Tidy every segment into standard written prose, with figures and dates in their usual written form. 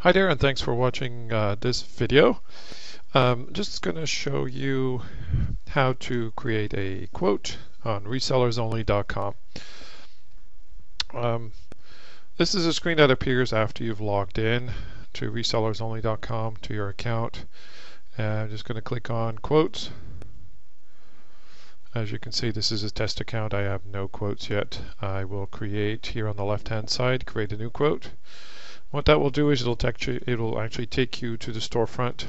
Hi there, and thanks for watching this video. Just going to show you how to create a quote on ResellersOnly.com. This is a screen that appears after you've logged in to ResellersOnly.com to your account. I'm just going to click on Quotes. As you can see, this is a test account. I have no quotes yet. I will create here on the left-hand side, create a new quote. What that will do is it'll actually take you to the storefront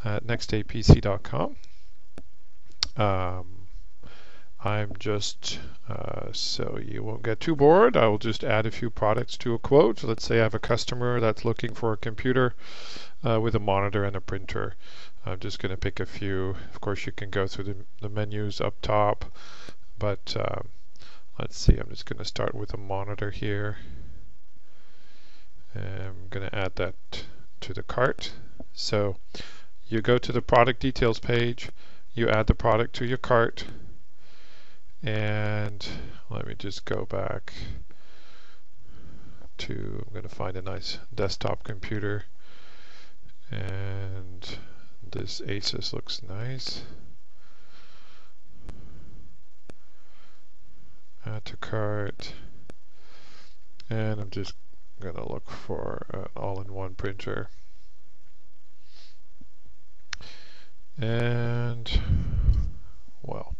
at nextapc.com. I'm just, so you won't get too bored, I will just add a few products to a quote. Let's say I have a customer that's looking for a computer with a monitor and a printer. I'm just going to pick a few. Of course, you can go through the menus up top, but let's see, I'm just going to start with a monitor here. I'm going to add that to the cart. So you go to the product details page, you add the product to your cart, and let me just go back to, I'm going to find a nice desktop computer, and this Asus looks nice. Add to cart, and I'm just going to look for an all-in-one printer. And, well,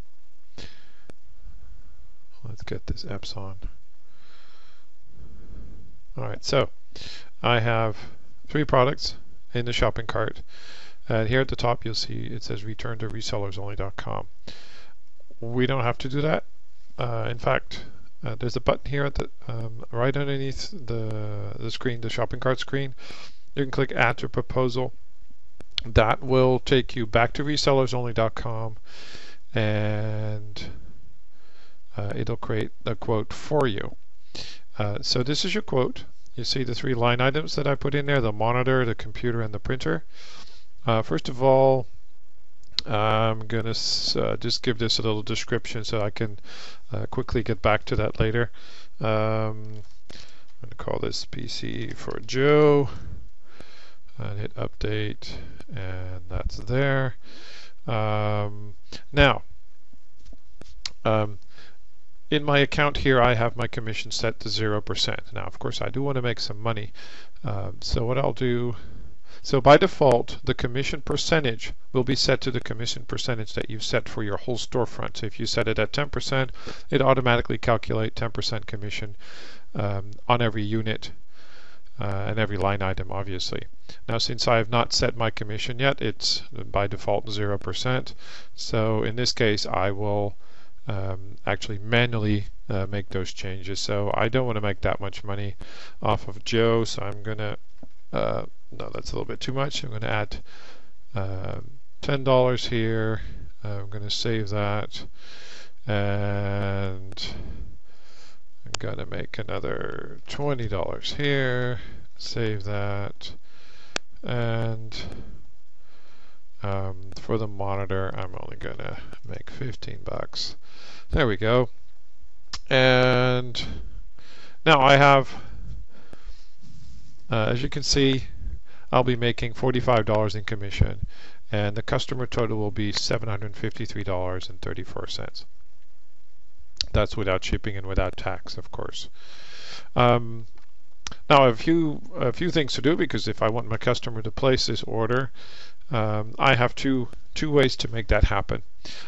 let's get this Epson. Alright, so I have 3 products in the shopping cart. And here at the top you'll see it says return to ResellersOnly.com. We don't have to do that. In fact, there's a button here at the right underneath the screen, the shopping cart screen. You can click Add to Proposal. That will take you back to ResellersOnly.com, and it'll create a quote for you. So this is your quote. You see the 3 line items that I put in there: the monitor, the computer, and the printer. First of all, I'm going to just give this a little description so I can quickly get back to that later. I'm going to call this PC for Joe and hit update, and that's there. Now, in my account here I have my commission set to 0%. Now of course I do want to make some money, so what I'll do, so by default, the commission percentage will be set to the commission percentage that you've set for your whole storefront. So if you set it at 10%, it automatically calculates 10% commission on every unit and every line item, obviously. Now since I have not set my commission yet, it's by default 0%. So in this case I will actually manually make those changes. So I don't want to make that much money off of Joe, so I'm going to no, that's a little bit too much. I'm going to add $10 here. I'm going to save that, and I'm going to make another $20 here. Save that, and for the monitor, I'm only going to make 15 bucks. There we go. And now I have, as you can see, I'll be making $45 in commission, and the customer total will be $753.34. That's without shipping and without tax, of course. Now a few things to do, because if I want my customer to place this order, I have two ways to make that happen.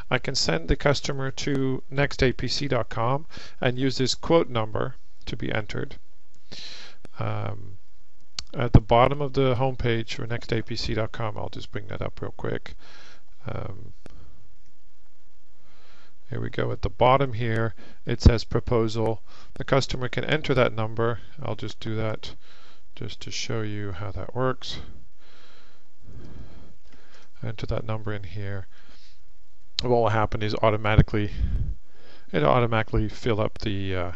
I can send the customer to nextapc.com and use this quote number to be entered. At the bottom of the home page for nextapc.com, I'll just bring that up real quick. Here we go. At the bottom here, it says proposal. The customer can enter that number. I'll just do that just to show you how that works. Enter that number in here. What will happen is it'll automatically fill up the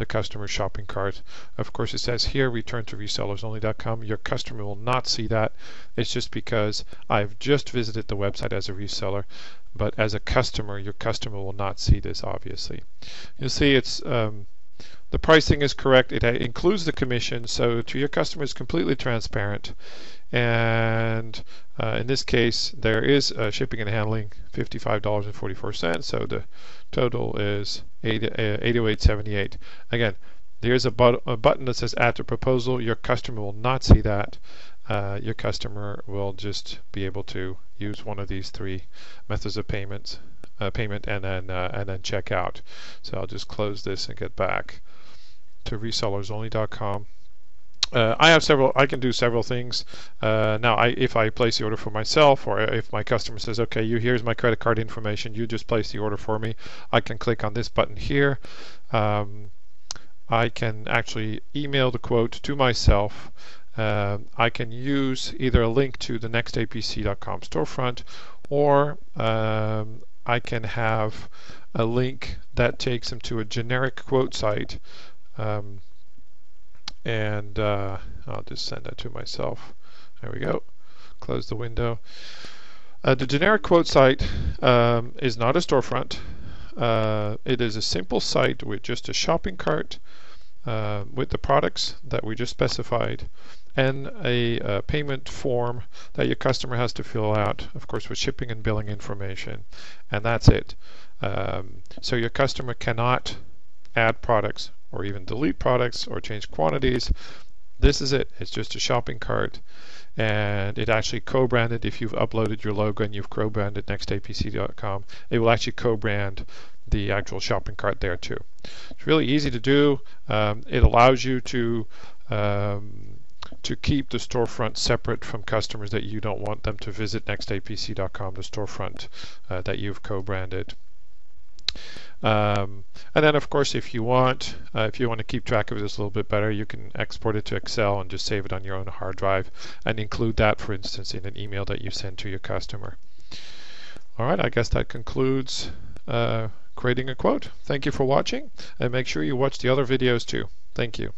customer shopping cart. Of course, it says here return to ResellersOnly.com. Your customer will not see that. It's just because I've just visited the website as a reseller, but as a customer, your customer will not see this, obviously. You'll see it's The pricing is correct. It includes the commission, so to your customer it's completely transparent. And in this case, there is shipping and handling, $55.44. So the total is $808.78. Again, there's a button that says Add to Proposal. Your customer will not see that. Your customer will just be able to use one of these three methods of payment and then check out. So I'll just close this and get back to ResellersOnly.com. I can do several things. Now, if I place the order for myself, or if my customer says, okay, here's my credit card information, you just place the order for me, I can click on this button here. I can actually email the quote to myself. I can use either a link to the nextapc.com storefront, or I can have a link that takes them to a generic quote site. And I'll just send that to myself. There we go. Close the window. The generic quote site is not a storefront. It is a simple site with just a shopping cart with the products that we just specified, and a payment form that your customer has to fill out, of course, with shipping and billing information, and that's it. So your customer cannot add products or even delete products or change quantities. This is it. It's just a shopping cart, and it actually co-branded. If you've uploaded your logo and you've co-branded nextapc.com, it will actually co-brand the actual shopping cart there too. It's really easy to do. It allows you to keep the storefront separate from customers that you don't want them to visit nextapc.com, the storefront that you've co-branded. And then, of course, if you want to keep track of this a little bit better, you can export it to Excel and just save it on your own hard drive and include that, for instance, in an email that you send to your customer. All right, I guess that concludes creating a quote. Thank you for watching, and make sure you watch the other videos too. Thank you.